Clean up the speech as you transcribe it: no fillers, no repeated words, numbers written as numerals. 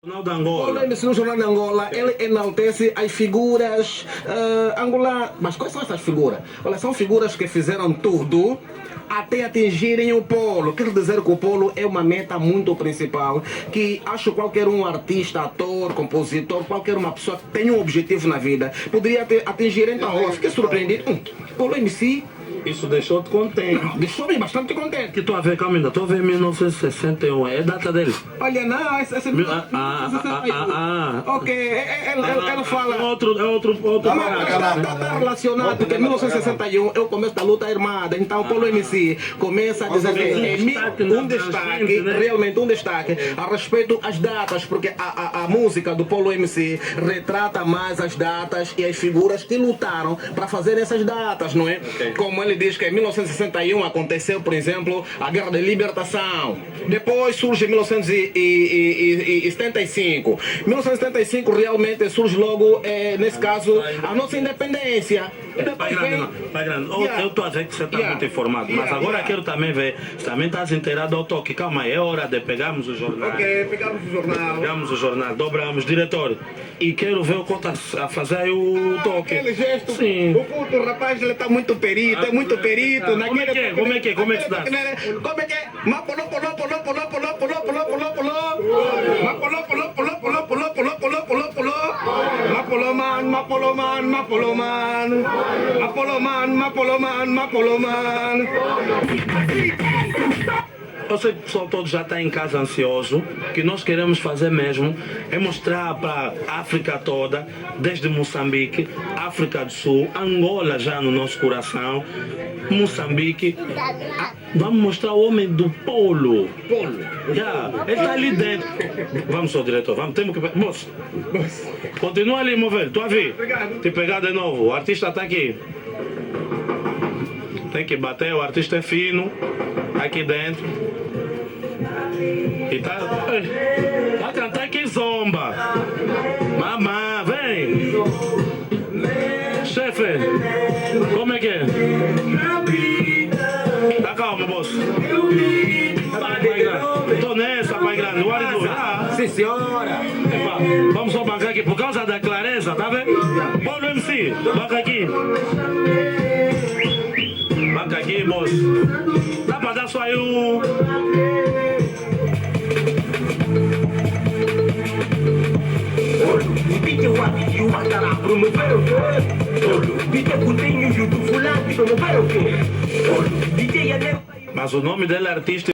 Jornal da Angola. No Jornal de Angola, ele enaltece as figuras angolanas. Mas quais são essas figuras? Olha, são figuras que fizeram tudo até atingirem o polo. Quer dizer que o polo é uma meta muito principal, que acho que qualquer um artista, ator, compositor, qualquer uma pessoa que tenha um objetivo na vida poderia atingir. Então, eu fiquei surpreendido. Polo MC. Isso deixou-te contente. Deixou-me bastante contente. Que estou a ver, calma ainda, estou a ver 1961, é a data dele. Olha, não, essa ok, ela fala. É outro Está relacionado, porque em 1961 é o começo da luta armada. Então, Polo MC começa a dizer que um destaque, realmente um destaque, a respeito às datas, porque a música do Polo MC retrata mais as datas e as figuras que lutaram para fazer essas datas, não é? Como ele diz que em 1961 aconteceu, por exemplo, a Guerra de Libertação. Depois surge em 1975. 1975 realmente surge logo, nesse caso, a nossa independência. Pai grande, eu estou a ver que você está muito informado, mas agora quero também ver, se também estás inteirado ao toque. Calma aí, é hora de pegarmos o jornal. Ok, pegamos o jornal. Pegamos o jornal, dobramos, diretor. E quero ver o que está a fazer aí o toque. Aquele gesto, sim. O rapaz ele está muito perito, é muito perito. Como é que é? Como é que se dá? Como é que é? Mapolô, polô, polô, polô, polô, polô, polô, polô, polô. Mapolô, polô, polô, polô, polô, polô, polô, polô, polô. Mapoloman, mapoloman, mapoloman. Mapoloman, mapoloman, mapoloman. Eu sei que o pessoal todo já está em casa ansioso. O que nós queremos fazer mesmo é mostrar para a África toda, desde Moçambique, África do Sul, Angola já no nosso coração, Moçambique. Vamos mostrar o homem do polo. Ele está ali dentro. Vamos, senhor diretor, vamos, temos que... Moço, continua ali, meu velho, estou a ver. Te pegar de novo, o artista está aqui. Tem que bater, o artista é fino, aqui dentro. E tá a cantar que zomba. Mamã, vem. Chefe, como é que é? Tá calmo, moço. Tô nessa, pai grande. O ar do... Sim, senhora. Epa, vamos só bancar aqui, por causa da clareza, tá vendo? Polo MC, banca aqui. Banca aqui, moço. Dá pra dar só aí um... Mas o nome dele é artista.